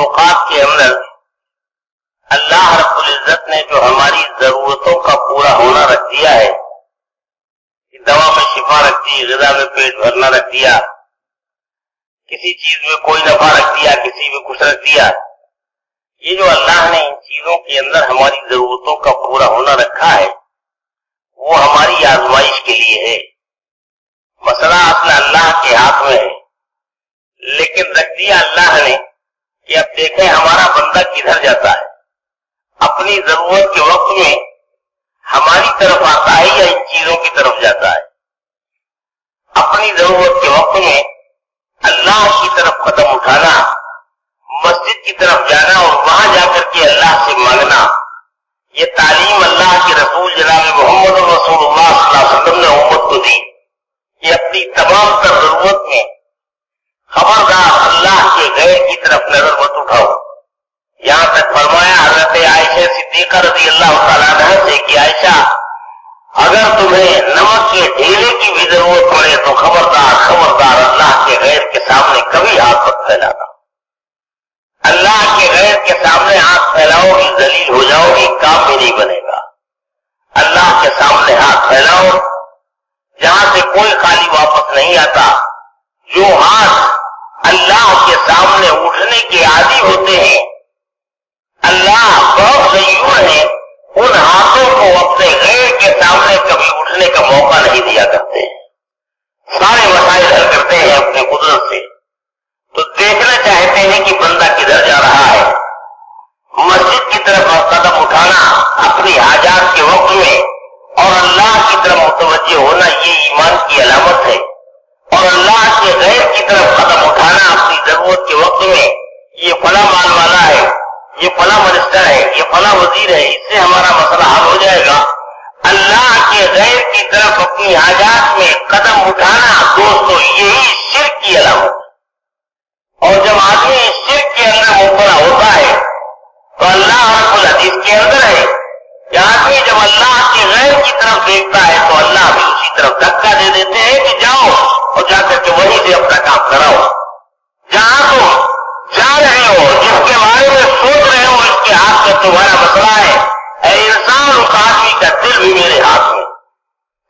مخلوقات کے اندر اللہ رب العزت نے جو ہماری ضرورتوں کا پورا ہونا رکھ دیا ہے، دوا میں شفا رکھ دی، غذا میں پیٹ بھرنا رکھ دیا، کسی چیز میں کوئی نفع رکھ دیا، کسی میں کچھ رکھ دیا، یہ جو اللہ نے ان چیزوں کے اندر ہماری ضرورتوں کا پورا ہونا رکھا ہے وہ ہماری آزمائش کے لیے ہے۔ مسئلہ اصل اللہ کے ہاتھ میں ہے، لیکن رکھ دیا اللہ نے کہ اب دیکھیں ہمارا بندہ کدھر جاتا ہے، اپنی ضرورت کے وقت میں ہماری طرف آتا ہے یا ان چیزوں کی طرف جاتا ہے۔ اپنی ضرورت کے وقت میں اللہ کی طرف قدم اٹھانا، مسجد کی طرف جانا اور وہاں جا کر کے اللہ سے مانگنا، یہ تعلیم اللہ کے رسول جناب محمد رسول اللہ صلی اللہ علیہ وسلم نے امت کو دی کہ اپنی تمام تر ضرورت میں خبردار اللہ کے غیر کی طرف نظر مت اٹھاؤ۔ یہاں تک فرمایا حضرت عائشہ صدیقہ رضی اللہ تعالیٰ عنہ سے کہ عائشہ اگر تمہیں نمک کے ڈھیلے کی بھی ضرورت پڑے تو خبردار خبردار اللہ کے غیر کے سامنے کبھی ہاتھ مت پھیلانا۔ اللہ کے غیر کے سامنے ہاتھ پھیلاؤ گی ذلیل ہو جاؤ گی، کام بھی نہیں بنے گا۔ اللہ کے سامنے ہاتھ پھیلاؤ جہاں سے کوئی خالی واپس نہیں آتا۔ جو ہاتھ اللہ کے سامنے اٹھنے کے عادی ہوتے ہیں، اللہ بہت غیور ہے، ان ہاتھوں کو اپنے غیر کے سامنے کبھی اٹھنے کا موقع نہیں دیا کرتے، سارے مسائل حل کرتے ہیں اپنی قدرت سے۔ تو دیکھنا چاہتے ہیں کہ بندہ کدھر جا رہا ہے۔ مسجد کی طرف قدم اٹھانا اپنی حاجات کے وقت میں اور اللہ کی طرف متوجہ ہونا یہ ایمان کی علامت ہے، اور اللہ کے غیر کی طرف قدم اٹھانا اپنی ضرورت کے وقت میں یہ فلاں مال والا ہے، یہ فلاں منسٹر ہے، یہ فلاں وزیر ہے، اس سے ہمارا مسئلہ حل ہو جائے گا۔ اللہ کے غیر کی طرف اپنی حاجات میں قدم اٹھانا دوستو یہی شرک کی علامت ہے۔ اور جب آدمی شرک کے اندر مبتلا ہوتا ہے تو اللہ رب العزیز کے اندر ہے کہ آدمی جب اللہ کے غیر کی طرف دیکھتا ہے تو اللہ بھی اسی طرف دھکا دے دیتے ہیں کہ جاؤ اور جا کر کے وہیں سے اپنا کام کراؤ۔ جہاں تم جا رہے ہو، جس کے بارے میں سوچ رہے ہو، اس کے ہاتھ میں تمہارا مسئلہ ہے۔ اے انسان، اس آدمی کا دل بھی میرے ہاتھ میں،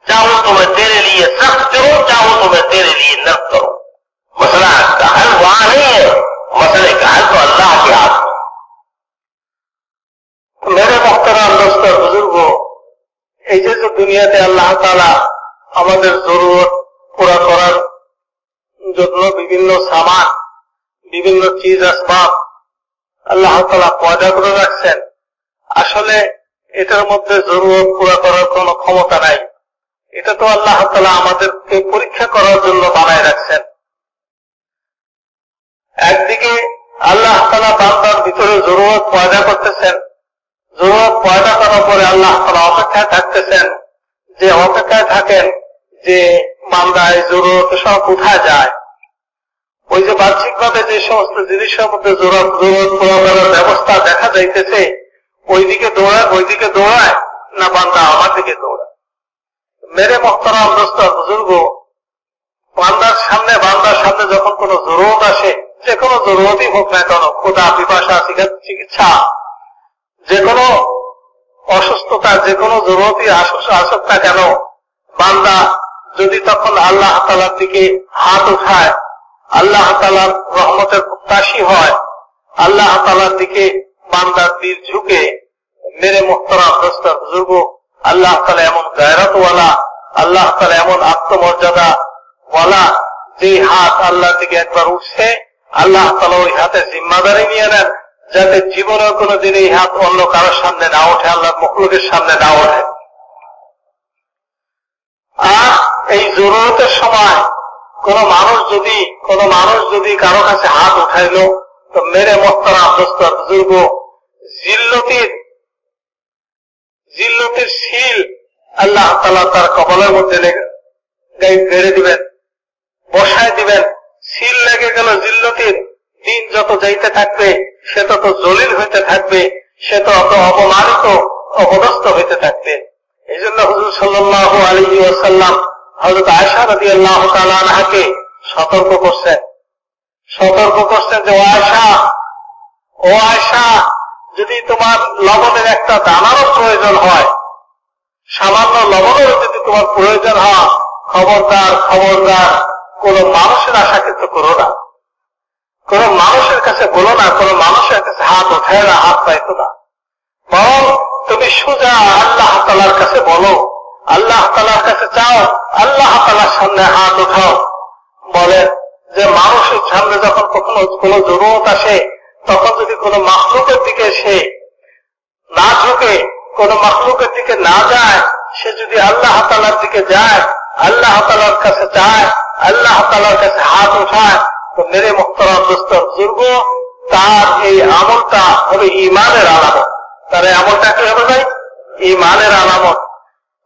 چاہوں تو میں تیرے لیے سخت کروں، چاہوں تو میں تیرے لیے نرم کروں۔ مسئلہ کا حل وہاں نہیں ہے، مسئلے کا حل تو اللہ کے ہاتھ میں۔ میرے محترم دوستو বুজুর্গো, এই যে দুনিয়াতে আল্লাহ তাআলা আমাদের জরুরত পুরা করার জন্য বিভিন্ন সামান, বিভিন্ন চিজ আসবাব আল্লাহ তাআলা পয়দা করে রাখছেন, আসলে এটার মধ্যে জরুরত পুরা করার কোনো ক্ষমতা নাই। এটা তো আল্লাহ তাআলা আমাদেরকে পরীক্ষা করার জন্য বানায় রাখছেন। একদিকে আল্লাহ তাআলা বান্দার ভিতরে জরুরত পয়দা করতেছেন, জরুরত পয়দা করার পরে আল্লাহ তাআলা অপেক্ষায় থাকতেছেন, যে অপেক্ষায় থাকেন যে বান্দা এই জরুরত সব কোথায় যায়। ওই যে বাহ্যিকভাবে যে সমস্ত জিনিসের মধ্যে জরুরত পুরা করার ব্যবস্থা দেখা যাইতেছে, ওইদিকে দৌড়ায় না বান্দা আমার দিকে দৌড়ায়। মেরে মোহতারাম দোস্ত বুজুর্গ, বান্দার সামনে যখন কোনো জরুরত আসে, যে কোনো জরুরতই হোক না কেন, ক্ষুধা, পিপাসা, চিকিৎসা, যে কোনো অসুস্থতা, যে কোনো জরুরতই আসুক না কেন, বান্দা যদি তখন আল্লাহ তাআলার দিকে হাত উঠায়, আল্লাহ তাআলার রহমতের প্রত্যাশী হয়, আল্লাহ তাআলার দিকে বান্দার দিল ঝুঁকে, মেরে মুহতারাম দোস্ত বুজুর্গ, আল্লাহ তাআলা এমন গায়রতওয়ালা, আল্লাহ তাআলা এমন আত্মমর্যাদা ওয়ালা, যে হাত আল্লাহর দিকে একবার উঠছে, আল্লাহ তাআলা ওই হাতের জিম্মাদারি নিয়ে নেন যাতে জীবনেও কোনোদিন এই হাত অন্য কারোর সামনে না ওঠে, আল্লাহর মখলুকের সামনে না ওঠে। আর এই জরুরতের সময় কোন মানুষ যদি কারো কাছে হাত উঠাইলো, তো মেরে মোহতারাম দোস্ত বুজুর্গ, জিল্লতির শিল আল্লাহ তাআলা তার কপালের মধ্যে গেড়ে দিবেন, বসায় দিবেন। শিল লেগে গেল জিল্লতির, দিন যত যাইতে থাকবে সে তত জলিল হইতে থাকবে, সে তত অপমানিত, অপদস্থ হইতে থাকবে। এই জন্য হুজুর সাল্লাল্লাহু আলাইহি ওয়াসাল্লাম হযরত আয়েশা রাদিয়াল্লাহু তাআলা আনহাকে সতর্ক করছেন যে, ও ও আয়েশা, যদি তোমার লবণের একটা দানারও প্রয়োজন হয়, সামান্য লবণেরও যদি তোমার প্রয়োজন হয়, খবরদার খবরদার কোন মানুষের আশা কিন্তু করো না, কোন মানুষের কাছে বলো না, কোন মানুষের কাছে হাত ওঠায় না, হাত পাইতো না, বরং তুমি সোজা আল্লাহ তাআলার কাছে বলো, আল্লাহ তাআলার কাছে চাও, আল্লাহ তাআলার সামনে হাত উঠাও। বলেন যে মানুষের সামনে যখন কখনো কোন জরুরত আসে, তখন যদি কোন মাখলুকের দিকে সে না ঝুঁকে, কোন মাখলুকের দিকে না যায়, সে যদি আল্লাহ তাআলার দিকে যায়, আল্লাহ তাআলার কাছে চায়, আল্লাহ তাআলার কাছে হাত উঠায়, তো মেরে মুহতারাম দোস্ত বুজুর্গ, তার এই আমলটা হবে ঈমানের আলামত। তার এই আমলটা কি হবে ভাই? ঈমানের আলামত।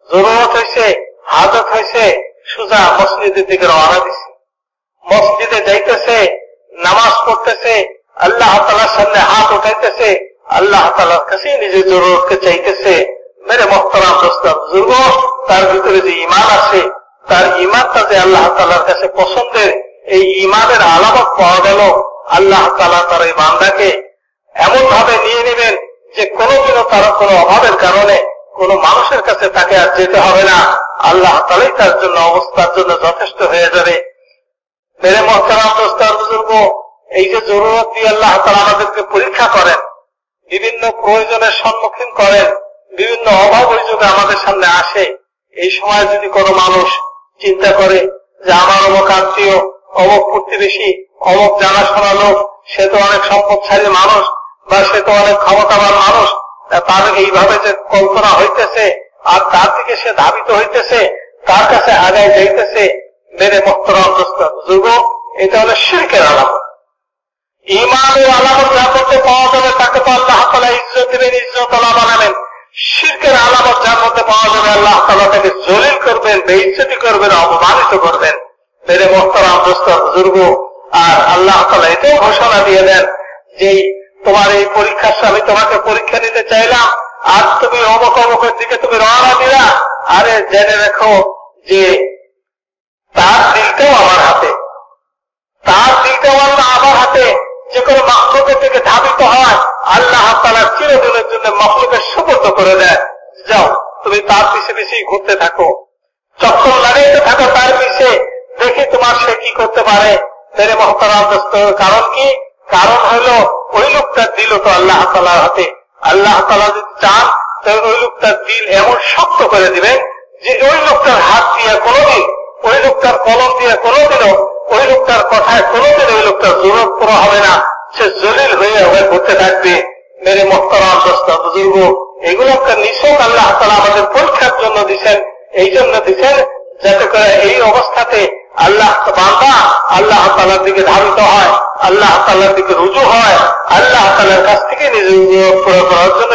জরুরত হয়েছে, হাজত হয়েছে, সোজা মসজিদের দিকে রওনা দিছে, মসজিদে যাইতেছে, নামাজ পড়তেছে, আল্লাহ তাআলার সামনে হাত উঠাইতেছে, আল্লাহ তাআলার কাছে নিজের জরুরতকে চাইতেছে। মেরে মুহতারাম দোস্ত বুজুর্গ, তার ভিতরে যে ঈমান আছে, তার ঈমানটা যে আল্লাহ তাআলার কাছে পছন্দের, এই ঈমানের আলামত পাওয়া গেল। আল্লাহ তাআলা তার এই বান্দাকে এমন ভাবে নিয়ে নেবেন যে কোনোদিনও তার কোনো অভাবের কারণে কোন মানুষের কাছে তাকে আর যেতে হবে না, আল্লাহ তাআলাই তার জন্য অবস্থার জন্য যথেষ্ট হয়ে যাবে। মেরে মুহতারাম দোস্ত বুজুর্গ, এই যে জরুরত দিয়ে আল্লাহ তাআলা আমাদেরকে পরীক্ষা করেন, বিভিন্ন প্রয়োজনের সম্মুখীন করেন, বিভিন্ন অভাব অভিযোগে আমাদের সামনে আসে, এই সময় যদি কোনো মানুষ চিন্তা করে যে আমার অমুক আত্মীয়, অমুক প্রতিবেশী, অমুক জানাশোনা লোক, সে তো অনেক সম্পদশালী মানুষ, বা সে তো অনেক ক্ষমতাবান মানুষ, তার এইভাবে যে কল্পনা হইতেছে আর তার দিকে সে ধাবিত হইতেছে, তার কাছে আগায় যাইতেছে, মেরে মুহতারাম দোস্ত বুজুর্গ, এটা হলো শিরকের আলামত। ঈমানের আলামত যার মধ্যে পাওয়া যাবে তাকে তো আল্লাহ তাআলা ইজ্জত দিবেন, ইজ্জত আলা বানাবেন। শিরকের আলামত যার মধ্যে পাওয়া যাবে, আল্লাহ তাআলা তাকে জলিল করবেন, বেইজ্জতি করবেন, অপমানিত করবেন। মেরে মুহতারাম দোস্ত বুজুর্গ, আর আল্লাহ তাআলা এটাও ঘোষণা দিয়ে দেন যে তোমার এই পরীক্ষার আমি তোমাকে পরীক্ষা নিতে চাইলাম, আর তুমি অমুক অমুকের দিকে তুমি রওনা দিলা, আরে জেনে রেখো যে তার দিলটাও আমার হাতে, তার দিলটাও আমার হাতে। যে কোনো মাখলুকের দিকে ধাবিত হয়, আল্লাহ তাআলা চিরদিনের জন্য মাখলুকের সুপর্দ করে দেয়, যাও তুমি তার পিছে পিছেই ঘুরতে থাকো, চক্কর লাগাইতে থাকো তার পিছে, দেখি তোমার সে কি করতে পারে। মেরে মুহতারাম দোস্ত, কারণ কি? কারণ হলো ওই লোকটার দিল তো আল্লাহ তাআলার হাতে। আল্লাহ তাআলা যদি চান তাহলে ওই লোকটার দিল এমন শক্ত করে দিবেন যে ওই লোকটার হাত দিয়ে কোনোদিন, ওই লোকটার কলম দিয়ে কোনোদিনও, ওই লোকটার কথায় কোনোদিন ওই লোকটার জরুরত পুরো হবে না, সে জলিল হয়ে ঘুরতে থাকবে। মেরে মুহতারাম দোস্ত বুজুর্গ, এগুলো একটা নিছক আল্লাহ তাআলা আমাদের পরীক্ষার জন্য দিচ্ছেন, এই জন্য দিচ্ছেন যাতে করে এই অবস্থাতে আল্লাহ বান্দা আল্লাহ তাআলার দিকে ধাবিত হয়, আল্লাহ তাআলার দিকে রুজু হয়, আল্লাহ তাআলার কাছ থেকে নিজের পুরো করার জন্য